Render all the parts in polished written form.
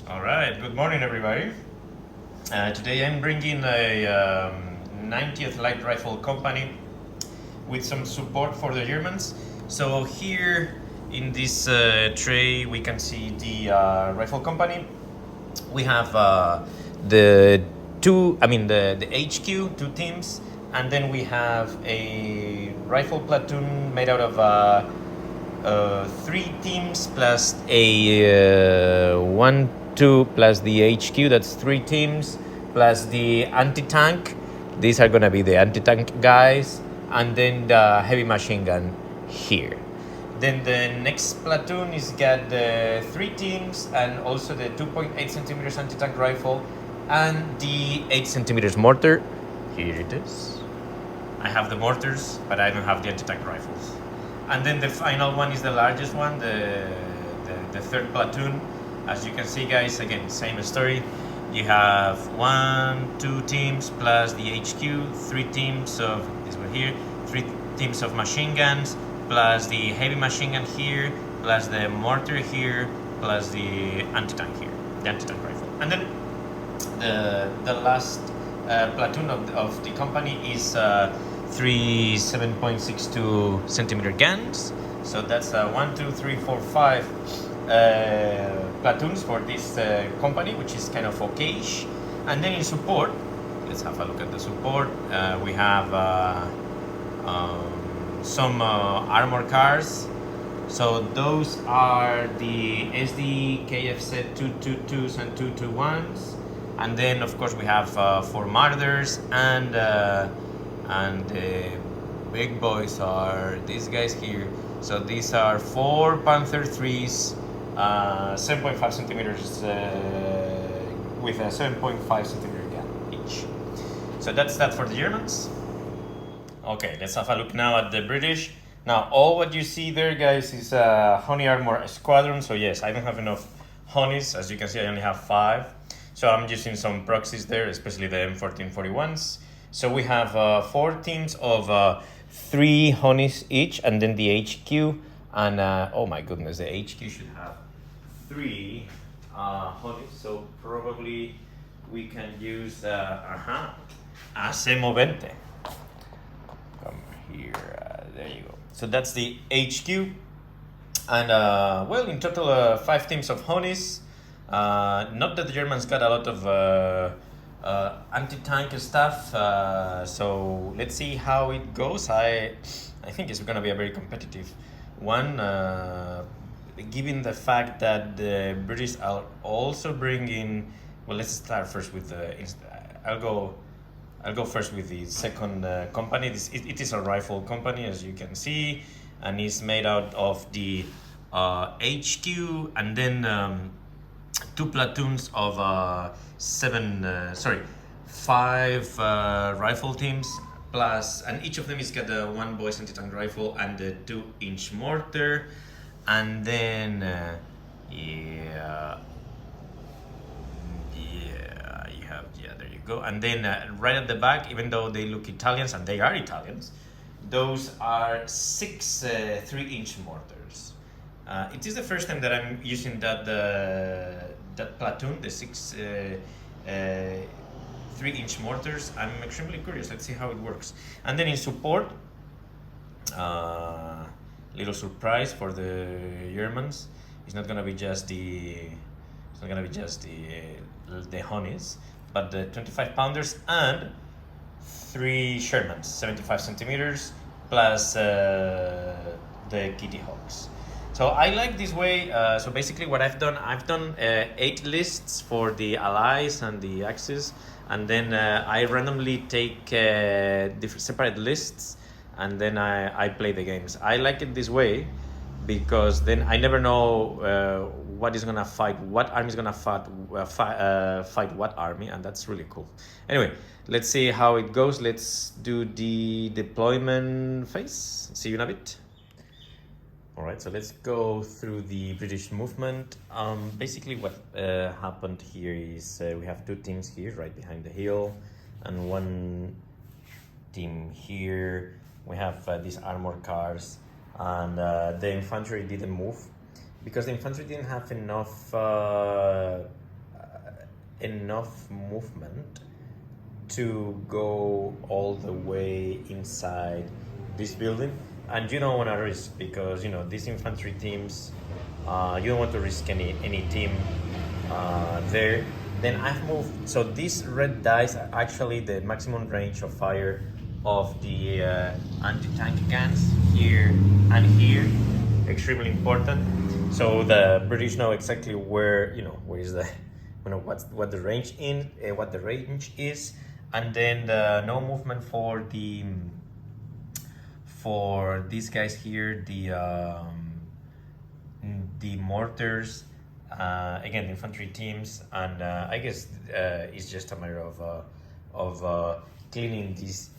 All right, good morning, everybody. Today I'm bringing a 90th Light Rifle Company with some support for the Germans. So here in this tray we can see the rifle company. We have the the HQ, two teams, and then we have a rifle platoon made out of three teams plus a 1-2 plus the HQ. That's three teams plus the anti-tank. These are gonna be the anti-tank guys, and then the heavy machine gun here. Then the next platoon is got the three teams and also the 2.8 centimeters anti-tank rifle and the 8 centimeters mortar. Here it is. I have the mortars, but I don't have the anti-tank rifles. And then the final one is the largest one, the third platoon. As you can see, guys, again, same story. You have 1-2 teams plus the HQ, three teams of this one here, three teams of machine guns, plus the heavy machine gun here, plus the mortar here, plus the anti-tank here, the anti-tank rifle. And then the last platoon of the company is three 7.62 centimeter guns. So that's 1, 2, 3, 4, 5 platoons for this company, which is kind of okayish. And then in support, let's have a look at the support. We have some armor cars. So those are the SD KFZ 222s and 221s. And then of course we have 4 Marders, and the big boys are these guys here. So these are 4 Panther 3s, 7.5 centimeters with a 7.5 centimeter gun each. So that's that for the Germans. Okay, let's have a look now at the British. Now all what you see there, guys, is Honey Squadron. So yes, I don't have enough Honeys. As you can see, I only have 5. So I'm using some proxies there, especially the M1441s. So we have 4 teams of 3 Honeys each, and then the HQ. And oh my goodness, the HQ should have 3 Honeys. So probably we can use AC-20. Come here, there you go. So that's the HQ. And well, in total 5 teams of Honeys. Not that the Germans got a lot of anti-tank stuff, so let's see how it goes. I think it's going to be a very competitive one, given the fact that the British are also bringing. Well, let's start first with the. I'll go first with the second company. It is a rifle company, as you can see, and it's made out of the HQ, and then 2 platoons of 5 rifle teams, plus, and each of them is got a 1 boys anti-tank rifle and a 2-inch mortar, and then there you go. And then right at the back, even though they look Italians, and they are Italians, those are 6 3-inch mortars. It is the first time that I'm using that platoon, the 6 3-inch mortars. I'm extremely curious. Let's see how it works. And then in support, little surprise for the Germans. It's not gonna be just the Honeys, but the 25 pounders and 3 Shermans, 75 centimeters, plus the Kitty Hawks. So I like this way. So basically what I've done 8 lists for the Allies and the Axis, and then I randomly take different separate lists, and then I play the games. I like it this way because then I never know what is gonna fight, what army is gonna fight what army, and that's really cool. Anyway, let's see how it goes. Let's do the deployment phase. See you in a bit. Alright, so let's go through the British movement. Basically what happened here is we have 2 teams here right behind the hill, and 1 team here. We have these armor cars, and the infantry didn't move because the infantry didn't have enough enough movement to go all the way inside this building, and you don't want to risk, because these infantry teams, you don't want to risk any team there. Then I've moved, so these red dice are actually the maximum range of fire of the anti-tank guns here and here. Extremely important. So the British know exactly where where is the what the range is, and then no movement for these guys here, the mortars, again infantry teams, and I guess it's just a matter of cleaning this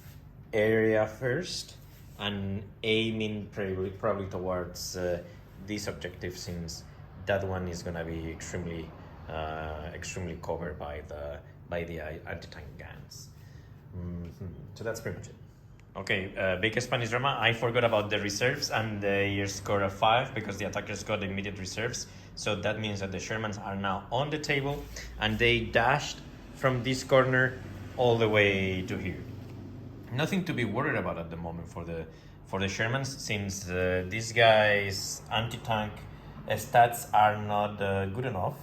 area first and aiming probably towards this objective, since that one is gonna be extremely covered by the anti-tank guns. So that's pretty much it. Okay, big Spanish drama. I forgot about the reserves, and they scored a 5 because the attackers got immediate reserves. So that means that the Shermans are now on the table, and they dashed from this corner all the way to here. Nothing to be worried about at the moment for the Shermans, since these guys' anti-tank stats are not good enough.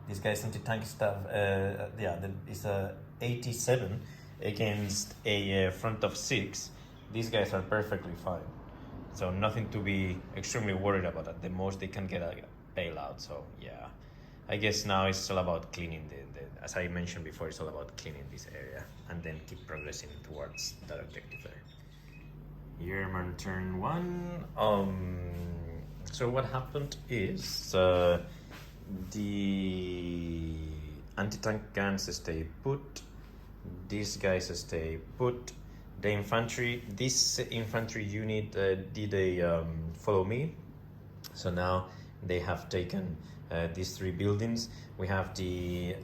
This guy's anti-tank stuff, is a 87 against a front of 6. These guys are perfectly fine, so nothing to be extremely worried about. At the most, they can get a bailout. So yeah, I guess now it's all about cleaning the as I mentioned before, it's all about cleaning this area and then keep progressing towards that objective there. German turn 1. So what happened is the anti-tank guns stay put, these guys stay put. This infantry unit did a follow me, so now they have taken these 3 buildings. We have the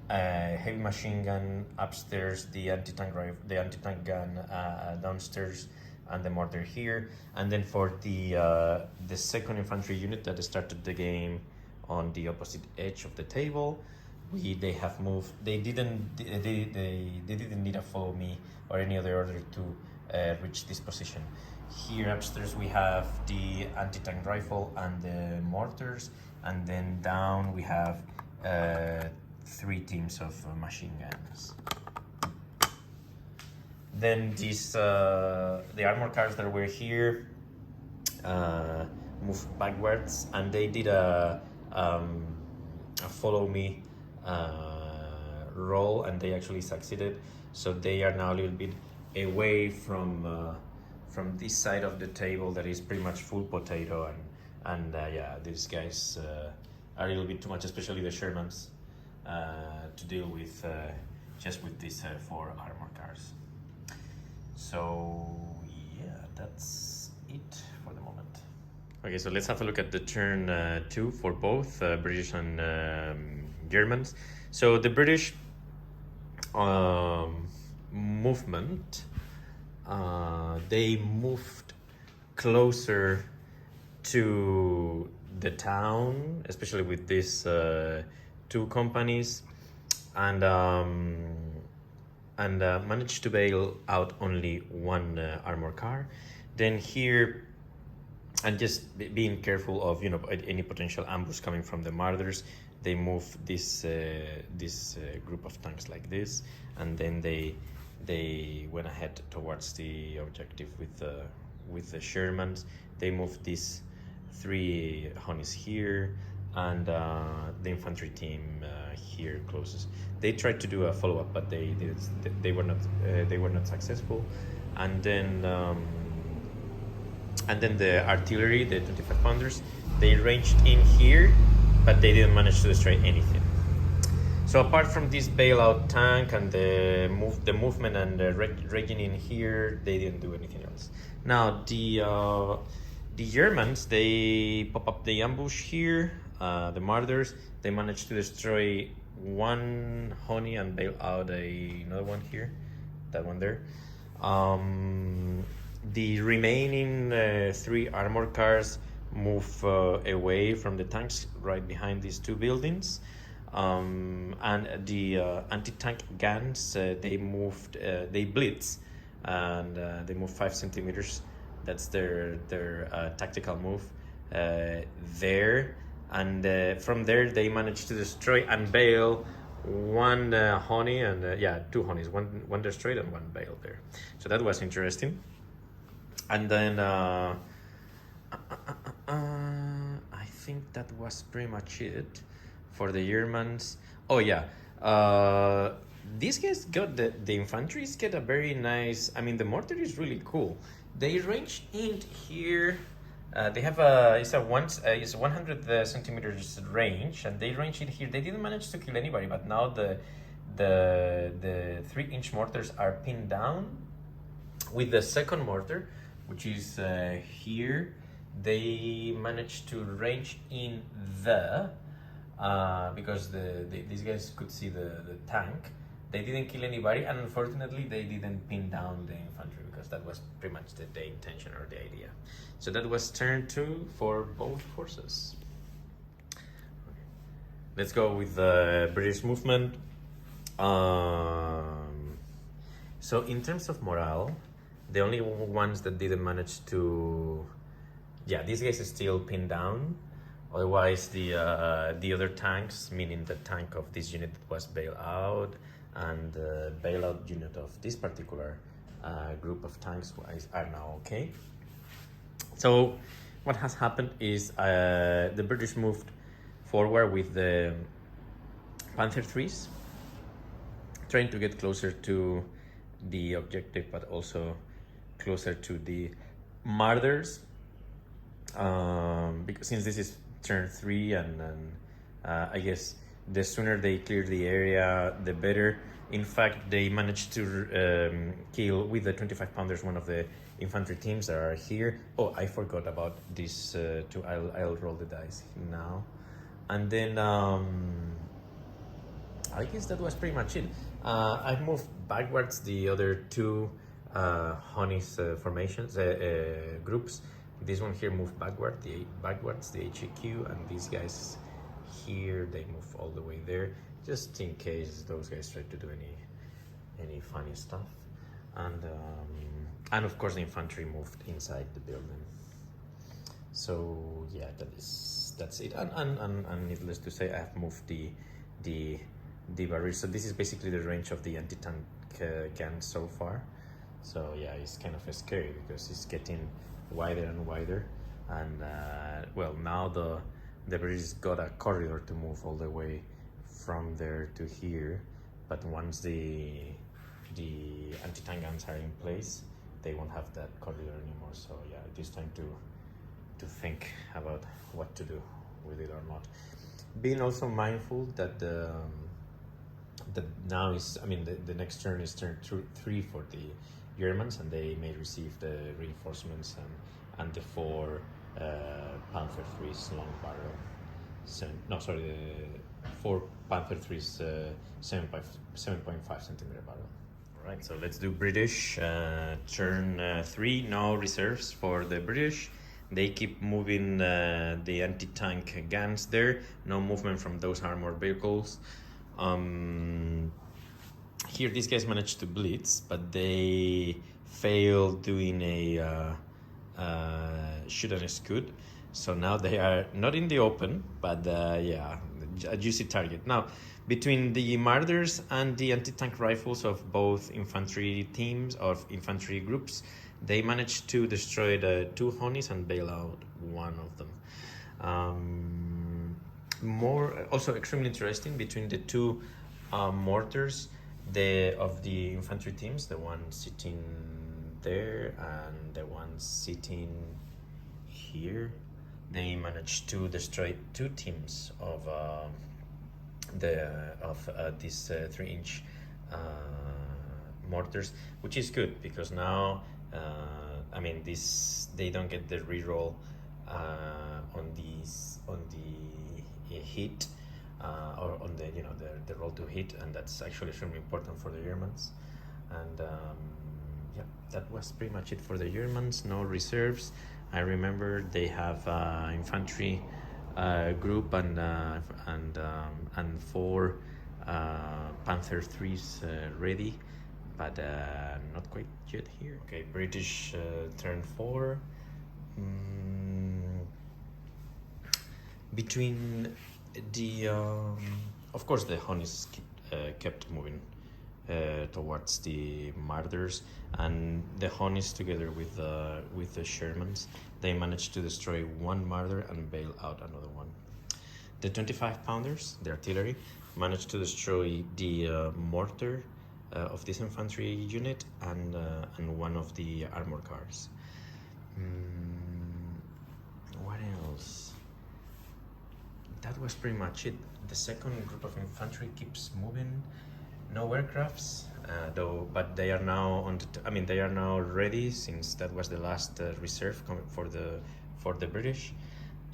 heavy machine gun upstairs, the anti-tank gun downstairs, and the mortar here. And then for the second infantry unit that started the game on the opposite edge of the table, they have moved. They didn't need a follow me or any other order to reach this position. Here upstairs we have the anti-tank rifle and the mortars, and then down we have 3 teams of machine guns. Then the armor cars that were here moved backwards, and they did a follow me roll, and they actually succeeded. So they are now a little bit away from this side of the table that is pretty much full potato, and yeah, these guys are a little bit too much, especially the Shermans, to deal with just with these 4 armor cars. So yeah, that's it for the moment. Okay, so let's have a look at the turn 2 for both British and Germans. So the British movement, they moved closer to the town, especially with these 2 companies, and managed to bail out only 1 armor car. Then here, and just being careful of any potential ambush coming from the marauders, they move this group of tanks like this, and then they went ahead towards the objective with the Shermans. They moved these 3 Honeys here, and the infantry team here closest. They tried to do a follow-up, but they were not successful. And then the artillery, the 25 pounders, they ranged in here, but they didn't manage to destroy anything. So apart from this bailout tank and the movement and the raging in here, they didn't do anything else. Now the Germans, they pop up the ambush here. The marauders, they managed to destroy 1 Honey and bail out another one here, that one there. The remaining 3 armor cars move away from the tanks right behind these 2 buildings. And the anti-tank guns, they moved, they blitz, and they move 5 centimeters. That's their tactical move there. And from there, they managed to destroy and bail one honey and 2 honeys, one destroyed and one bailed there. So that was interesting. And then I think that was pretty much it for the Germans. Oh yeah, these guys got the infantries get a very nice. I mean, the mortar is really cool. They range in here. They have it's 100 centimeters range, and they range it here. They didn't manage to kill anybody, but now the 3-inch mortars are pinned down with the second mortar, which is here. They managed to range in because these guys could see the tank. They didn't kill anybody, and unfortunately they didn't pin down the infantry, because that was pretty much the intention or the idea. So that was turn 2 for both forces. Okay. Let's go with the British movement. So in terms of morale, the only ones that didn't manage to, these guys are still pinned down. Otherwise, the other tanks, meaning the tank of this unit that was bailed out, and the bailout unit of this particular group of tanks are now okay. So what has happened is the British moved forward with the Panther IIIs, trying to get closer to the objective, but also closer to the Marders, because since this is turn 3, and I guess the sooner they clear the area, the better. In fact, they managed to kill with the 25 pounders one of the infantry teams that are here. Oh, I forgot about this too. I'll roll the dice now. And then I guess that was pretty much it. I've moved backwards the other 2 Honey's formations, groups. This one here moved backwards, the HEQ, and these guys here, they move all the way there, just in case those guys try to do any funny stuff. And of course the infantry moved inside the building. So yeah, that's it. And needless to say, I have moved the barrage. So this is basically the range of the anti-tank gun so far. So yeah, it's kind of scary because it's getting wider and wider, and well, now the British got a corridor to move all the way from there to here, but once the anti-tank guns are in place, they won't have that corridor anymore. So yeah, it is time to think about what to do with it or not. Being also mindful that now is, I mean, the next turn is turn 3 for the Germans, and they may receive the reinforcements and the 4 Panther III's long barrel. The 4 Panther III's 7.5 centimeter barrel. All right, so let's do British. Turn 3, no reserves for the British. They keep moving the anti-tank guns there. No movement from those armored vehicles. Here, these guys managed to blitz, but they failed doing a shoot and scoot. So now they are not in the open, but a juicy target. Now, between the Marders and the anti-tank rifles of both infantry teams, of infantry groups, they managed to destroy the 2 Honeys and bail out one of them. Also extremely interesting, between the 2 mortars of the infantry teams, the one sitting there and the one sitting here, they managed to destroy 2 teams of these 3-inch mortars, which is good because now I mean, they don't get the reroll on the hit or on the roll to hit, and that's actually extremely important for the Germans. And that was pretty much it for the Germans. No reserves. I remember they have infantry group and 4 Panther 3s ready, but not quite yet here. Okay, British turn 4. Between the of course the Honeys kept moving towards the Martyrs, and the Honeys together with the Shermans, they managed to destroy one Martyr and bail out another one. The 25 pounders, the artillery, managed to destroy the mortar of this infantry unit and one of the armor cars. What else? That was pretty much it. The second group of infantry keeps moving. No aircrafts, though, but they are now on the they are now ready, since that was the last reserve for the British,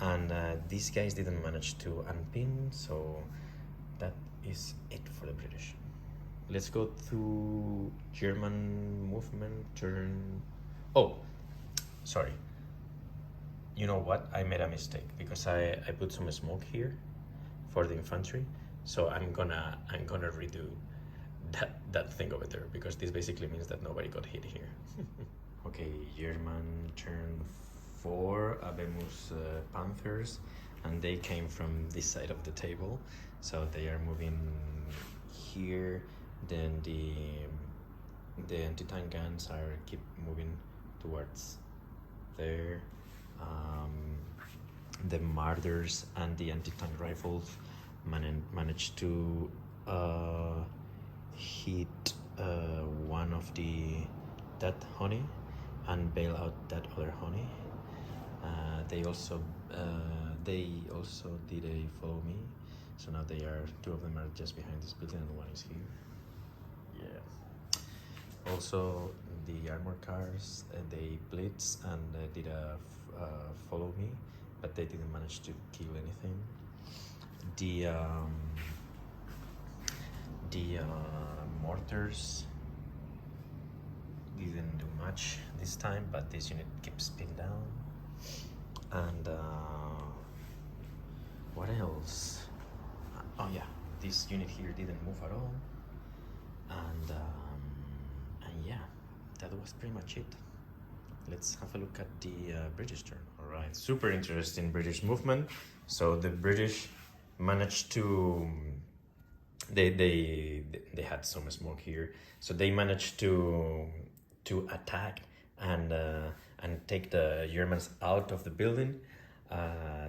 and these guys didn't manage to unpin, so that is it for the British. Let's go to German movement turn. Oh, sorry. You know what? I made a mistake because I put some smoke here for the infantry, so I'm gonna redo that thing over there, because this basically means that nobody got hit here. Okay, German turn 4, Abemus Panthers, and they came from this side of the table, so they are moving here. Then the anti-tank guns keep moving towards there. The Martyrs and the anti-tank rifles managed to hit one of that Honey and bail out that other Honey. They also did a follow me, so now two of them are just behind this building and one is here. Yeah. Also, the armor cars, they blitz and did a follow me, but they didn't manage to kill anything. The mortars didn't do much this time, but this unit keeps pinned down. And what else? Oh yeah, this unit here didn't move at all. And yeah, that was pretty much it. Let's have a look at the British turn. All right, super interesting British movement. So the British managed to, they had some smoke here, so they managed to attack and take the Germans out of the building.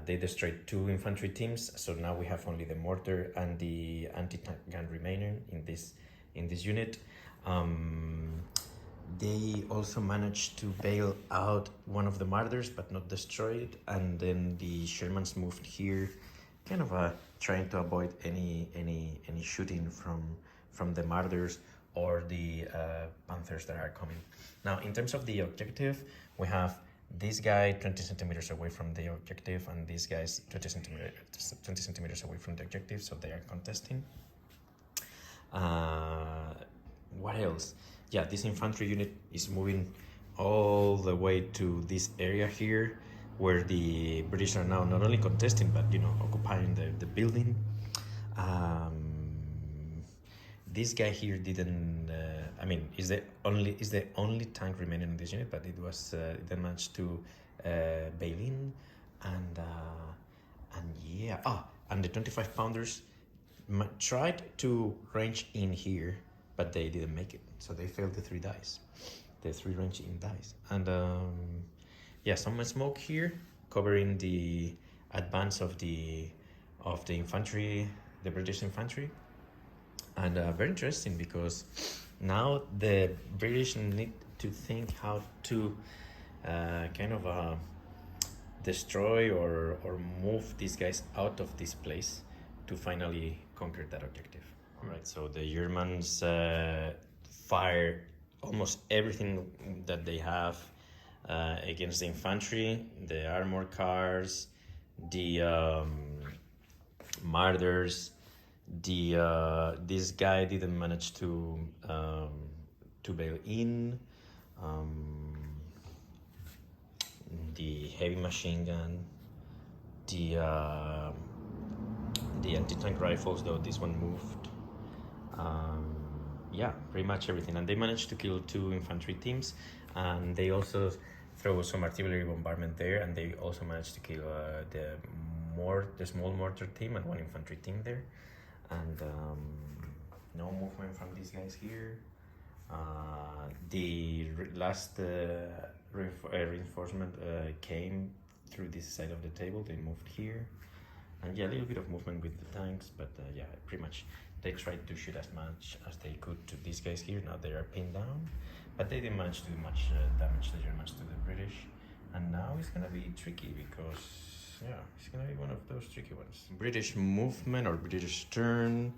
They destroyed 2 infantry teams, so now we have only the mortar and the anti-tank gun remaining in this unit. They also managed to bail out one of the Martyrs, but not destroy it. And then the Shermans moved here, kind of trying to avoid any shooting from the Martyrs or the Panthers that are coming. Now, in terms of the objective, we have this guy 20 centimeters away from the objective, and these guys 20 centimeters away from the objective, so they are contesting. What else? Yeah, this infantry unit is moving all the way to this area here, where the British are now not only contesting, but occupying the building. This guy here didn't. Is the only tank remaining in this unit, but they managed to bail in, and yeah. And the 25 pounders tried to range in here, but they didn't make it, so they failed the 3 dice, the 3 range in dice. And yeah, some smoke here covering the advance of the infantry, the British infantry. And very interesting, because now the British need to think how to destroy or move these guys out of this place to finally conquer that objective. All right, so the Germans fire almost everything that they have against the infantry, the armor cars, the Martyrs. This guy didn't manage to bail in. The heavy machine gun, the anti-tank rifles, though this one moved. Yeah, pretty much everything, and they managed to kill 2 infantry teams, and they also throw some artillery bombardment there, and they also managed to kill the small mortar team and 1 infantry team there, and no movement from these guys here. The last reinforcement came through this side of the table. They moved here, and yeah, a little bit of movement with the tanks, but yeah, pretty much they tried to shoot as much as they could to these guys here. Now they are pinned down, but they didn't manage to do much damage, the Germans, to the British. And now it's gonna be tricky because, yeah, it's gonna be one of those tricky ones. British movement or British turn.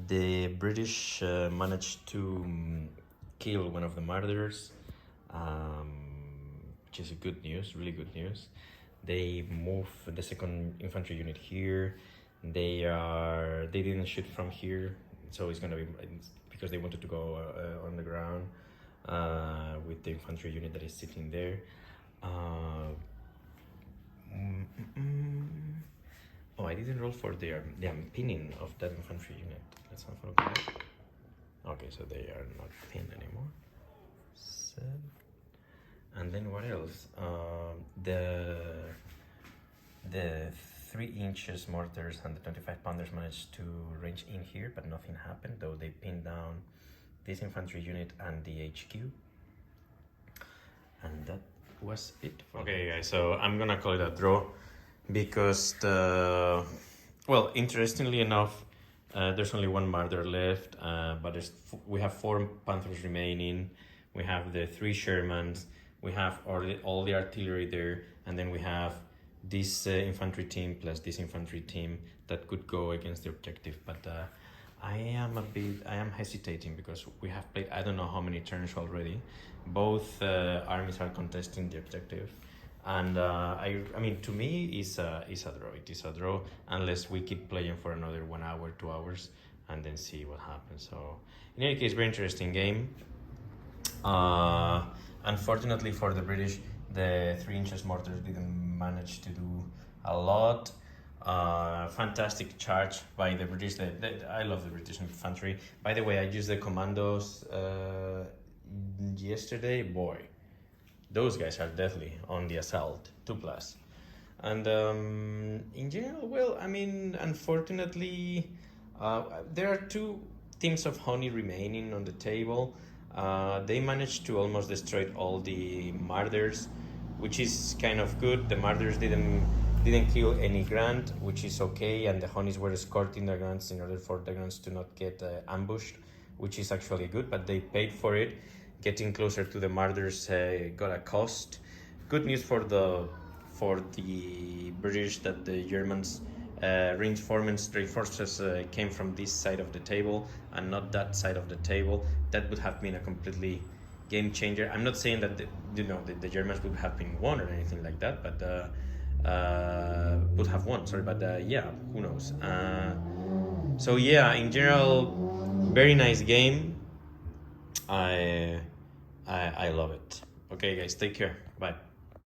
The British managed to kill one of the martyrs, which is good news, really good news. They move the 2nd infantry unit here. They didn't shoot from here, so it's gonna be because they wanted to go on the ground with the infantry unit that is sitting there. Oh, I didn't roll for the pinning of that infantry unit. Let's have a look at that. Okay, so they are not pinned anymore. And then what else? The 3 inches mortars and the 25 pounders managed to range in here, but nothing happened, though they pinned down this infantry unit and the HQ. And that was it for okay, guys, so I'm gonna call it a draw because well, interestingly enough, there's only 1 martyr left, but we have 4 Panthers remaining. We have the 3 Shermans, we have all the artillery there, and then we have this infantry team plus this infantry team that could go against the objective. But I am hesitating because we have played I don't know how many turns already. Both armies are contesting the objective, and I mean, to me it's a draw. It is a draw unless we keep playing for another 1 hour, 2 hours, and then see what happens. So in any case, very interesting game. Unfortunately for the British, the 3 inches mortars didn't manage to do a lot. Fantastic charge by the British. I love the British infantry. By the way, I used the commandos yesterday. Boy, those guys are deadly on the assault, 2+. And in general, well, I mean, unfortunately, there are 2 teams of Honey remaining on the table. They managed to almost destroy all the martyrs, which is kind of good. The martyrs didn't kill any Grant, which is okay, and the Honeys were escorting the Grants in order for the Grants to not get ambushed, which is actually good, but they paid for it. Getting closer to the martyrs got a cost. Good news for the British that the Germans reinforcements came from this side of the table and not that side of the table. That would have been a completely game changer. I'm not saying that the Germans would have been won or anything like that, but would have won. Sorry, but yeah, who knows? So yeah, in general, very nice game. I love it. Okay, guys, take care. Bye.